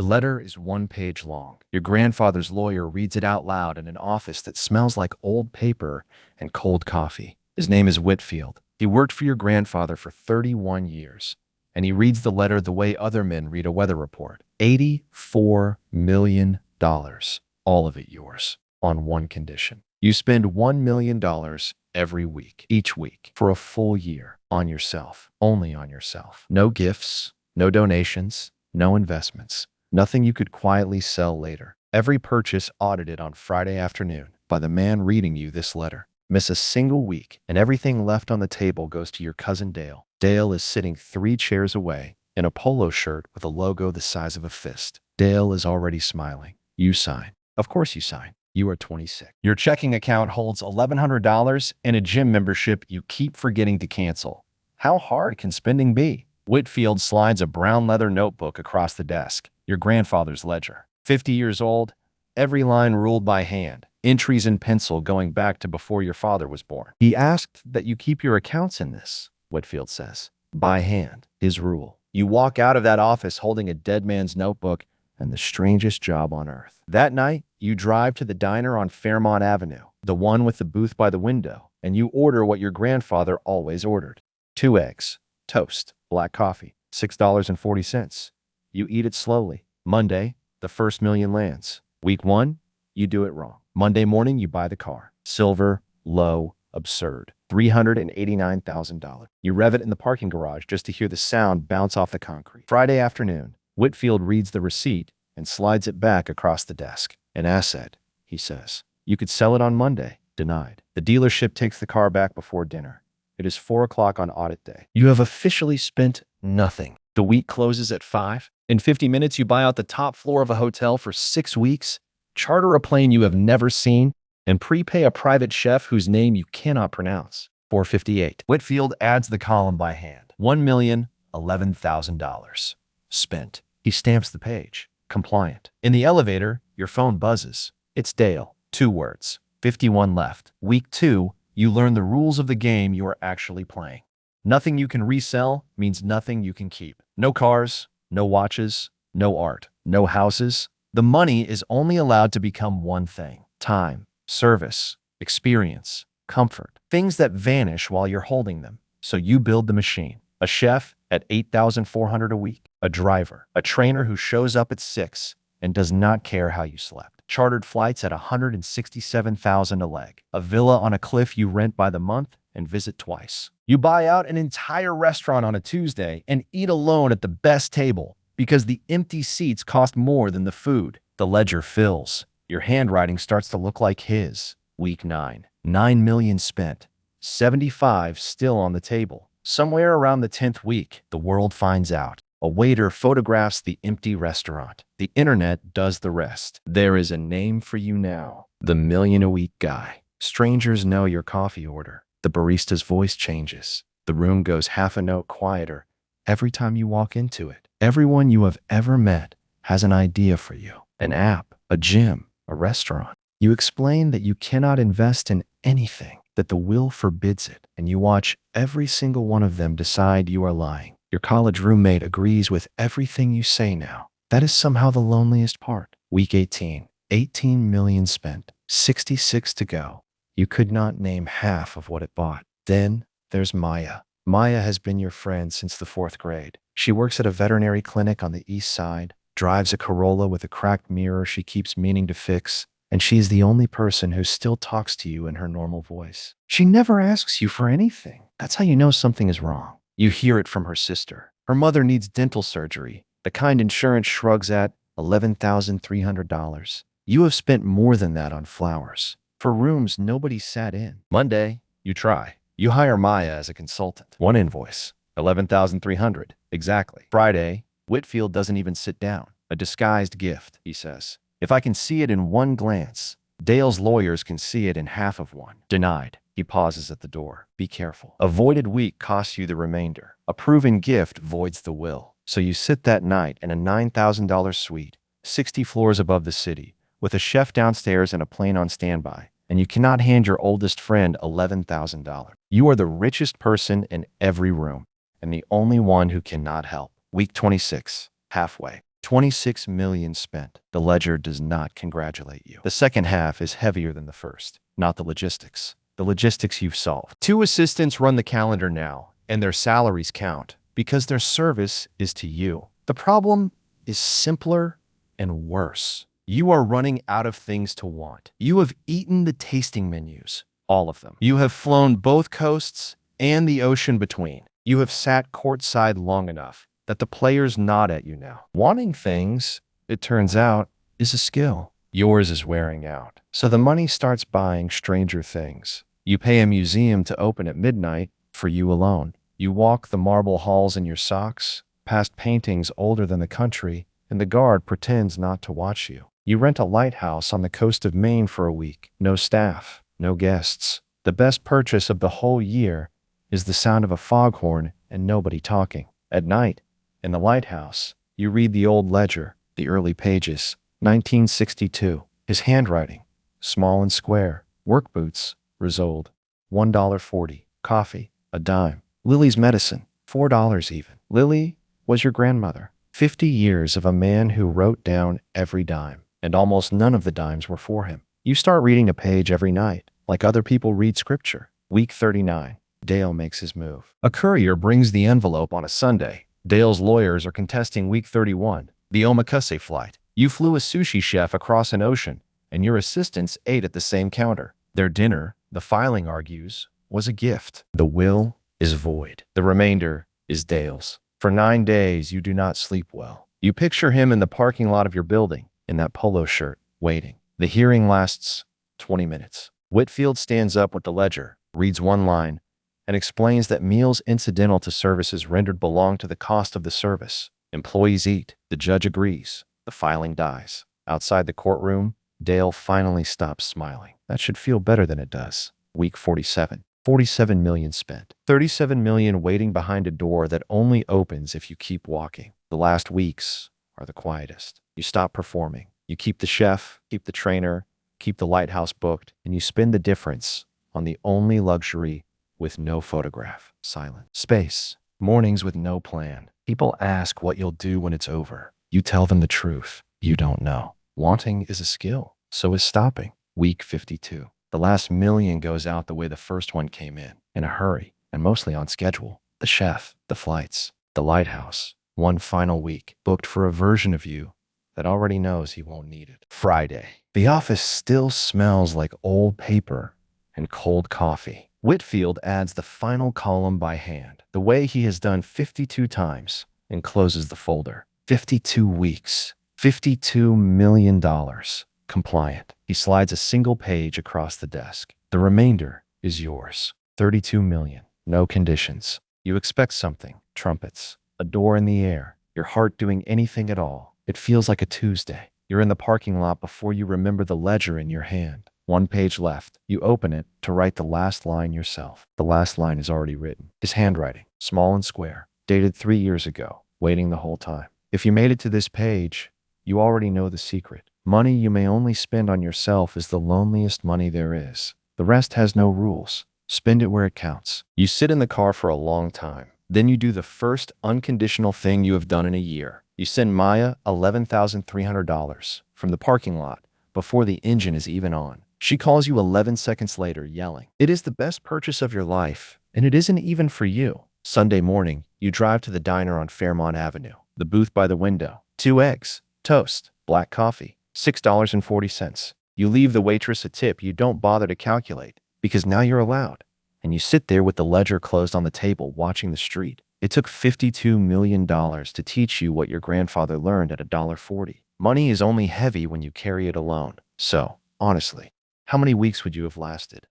The letter is 1 page long. Your grandfather's lawyer reads it out loud in an office that smells like old paper and cold coffee. His name is Whitfield. He worked for your grandfather for 31 years, and he reads the letter the way other men read a weather report. $84 million, all of it yours, on one condition. You spend $1 million every week, each week, for a full year, on yourself, only on yourself. No gifts, no donations, no investments, nothing you could quietly sell later. Every purchase audited on Friday afternoon by the man reading you this letter. Miss a single week, and everything left on the table goes to your cousin Dale. Dale is sitting 3 chairs away in a polo shirt with a logo the size of a fist. Dale is already smiling. You sign. Of course you sign. You are 26. Your checking account holds $1,100 and a gym membership you keep forgetting to cancel. How hard can spending be? Whitfield slides a brown leather notebook across the desk. Your grandfather's ledger. 50 years old, every line ruled by hand. Entries in pencil going back to before your father was born. He asked that you keep your accounts in this, Whitfield says. By hand, his rule. You walk out of that office holding a dead man's notebook and the strangest job on earth. That night, you drive to the diner on Fairmont Avenue, the one with the booth by the window, and you order what your grandfather always ordered. 2 eggs, toast, black coffee, $6.40. You eat it slowly. Monday, the first million lands. Week 1, you do it wrong. Monday morning, you buy the car. Silver, low, absurd. $389,000. You rev it in the parking garage just to hear the sound bounce off the concrete. Friday afternoon, Whitfield reads the receipt and slides it back across the desk. An asset, he says. You could sell it on Monday. Denied. The dealership takes the car back before dinner. It is 4 o'clock on audit day. You have officially spent nothing. The week closes at 5. In 50 minutes, you buy out the top floor of a hotel for 6 weeks, charter a plane you have never seen, and prepay a private chef whose name you cannot pronounce. 458. Whitfield adds the column by hand. $1,011,000. Spent. He stamps the page. Compliant. In the elevator, your phone buzzes. It's Dale. 2 words. 51 left. Week 2, you learn the rules of the game you are actually playing. Nothing you can resell means nothing you can keep. No cars, no watches, no art, no houses. The money is only allowed to become one thing: time, service, experience, comfort. Things that vanish while you're holding them. So you build the machine. A chef at $8,400 a week. A driver. A trainer who shows up at 6 and does not care how you slept. Chartered flights at $167,000 a leg. A villa on a cliff you rent by the month and visit twice. You buy out an entire restaurant on a Tuesday and eat alone at the best table because the empty seats cost more than the food. The ledger fills. Your handwriting starts to look like his. Week 9. $9 million spent. 75 still on the table. Somewhere around the 10th week, the world finds out. A waiter photographs the empty restaurant. The internet does the rest. There is a name for you now. The million-a-week guy. Strangers know your coffee order. The barista's voice changes. The room goes half a note quieter every time you walk into it. Everyone you have ever met has an idea for you. An app, a gym, a restaurant. You explain that you cannot invest in anything, that the will forbids it, and you watch every single one of them decide you are lying. Your college roommate agrees with everything you say now. That is somehow the loneliest part. Week 18. 18 million spent. 66 to go. You could not name half of what it bought. Then there's Maya. Maya has been your friend since the 4th grade. She works at a veterinary clinic on the east side, drives a Corolla with a cracked mirror she keeps meaning to fix, and she is the only person who still talks to you in her normal voice. She never asks you for anything. That's how you know something is wrong. You hear it from her sister. Her mother needs dental surgery, the kind insurance shrugs at $11,300. You have spent more than that on flowers, for rooms nobody sat in. Monday, you try. You hire Maya as a consultant. 1 invoice, $11,300, exactly. Friday, Whitfield doesn't even sit down. A disguised gift, he says. If I can see it in 1 glance, Dale's lawyers can see it in half of one. Denied. He pauses at the door. Be careful. A voided week costs you the remainder. A proven gift voids the will. So you sit that night in a $9,000 suite, 60 floors above the city, with a chef downstairs and a plane on standby, and you cannot hand your oldest friend $11,000. You are the richest person in every room, and the only one who cannot help. Week 26. Halfway. 26 million spent. The ledger does not congratulate you. The second half is heavier than the first, not the logistics. The logistics you've solved. 2 assistants run the calendar now, and their salaries count because their service is to you. The problem is simpler and worse. You are running out of things to want. You have eaten the tasting menus, all of them. You have flown both coasts and the ocean between. You have sat courtside long enough that the players nod at you now. Wanting things, it turns out, is a skill. Yours is wearing out. So the money starts buying stranger things. You pay a museum to open at midnight for you alone. You walk the marble halls in your socks, past paintings older than the country, and the guard pretends not to watch you. You rent a lighthouse on the coast of Maine for a week. No staff, no guests. The best purchase of the whole year is the sound of a foghorn and nobody talking. At night, in the lighthouse, you read the old ledger, the early pages. 1962. His handwriting, small and square. Work boots, Risold. $1.40. Coffee, a dime. Lily's medicine, $4 even. Lily was your grandmother. 50 years of a man who wrote down every dime, and almost none of the dimes were for him. You start reading a page every night, like other people read scripture. Week 39. Dale makes his move. A courier brings the envelope on a Sunday. Dale's lawyers are contesting week 31, the omakase flight. You flew a sushi chef across an ocean, and your assistants ate at the same counter. Their dinner, the filing argues, was a gift. The will is void. The remainder is Dale's. For 9 days, you do not sleep well. You picture him in the parking lot of your building, in that polo shirt, waiting. The hearing lasts 20 minutes. Whitfield stands up with the ledger, reads one line, and explains that meals incidental to services rendered belong to the cost of the service. Employees eat. The judge agrees. The filing dies. Outside the courtroom, Dale finally stops smiling. That should feel better than it does. Week 47. 47 million spent. 37 million waiting behind a door that only opens if you keep walking. The last weeks are the quietest. You stop performing. You keep the chef, keep the trainer, keep the lighthouse booked, and you spend the difference on the only luxury with no photograph. Silent. Space. Mornings with no plan. People ask what you'll do when it's over. You tell them the truth. You don't know. Wanting is a skill. So is stopping. Week 52. The last million goes out the way the first one came in a hurry, and mostly on schedule. The chef, the flights, the lighthouse. One final week, booked for a version of you that already knows he won't need it. Friday. The office still smells like old paper and cold coffee. Whitfield adds the final column by hand, the way he has done 52 times, and closes the folder. 52 weeks. $52 million. Compliant. He slides a single page across the desk. The remainder is yours. 32 million. No conditions. You expect something. Trumpets. A door in the air. Your heart doing anything at all. It feels like a Tuesday. You're in the parking lot before you remember the ledger in your hand. 1 page left. You open it to write the last line yourself. The last line is already written. His handwriting. Small and square. Dated 3 years ago. Waiting the whole time. If you made it to this page, you already know the secret. Money you may only spend on yourself is the loneliest money there is. The rest has no rules. Spend it where it counts. You sit in the car for a long time. Then you do the first unconditional thing you have done in a year. You send Maya $11,300 from the parking lot before the engine is even on. She calls you 11 seconds later, yelling. It is the best purchase of your life, and it isn't even for you. Sunday morning, you drive to the diner on Fairmont Avenue. The booth by the window. 2 eggs, toast, black coffee. $6.40. You leave the waitress a tip you don't bother to calculate because now you're allowed. And you sit there with the ledger closed on the table watching the street. It took $52 million to teach you what your grandfather learned at $1.40. Money is only heavy when you carry it alone. So, honestly, how many weeks would you have lasted?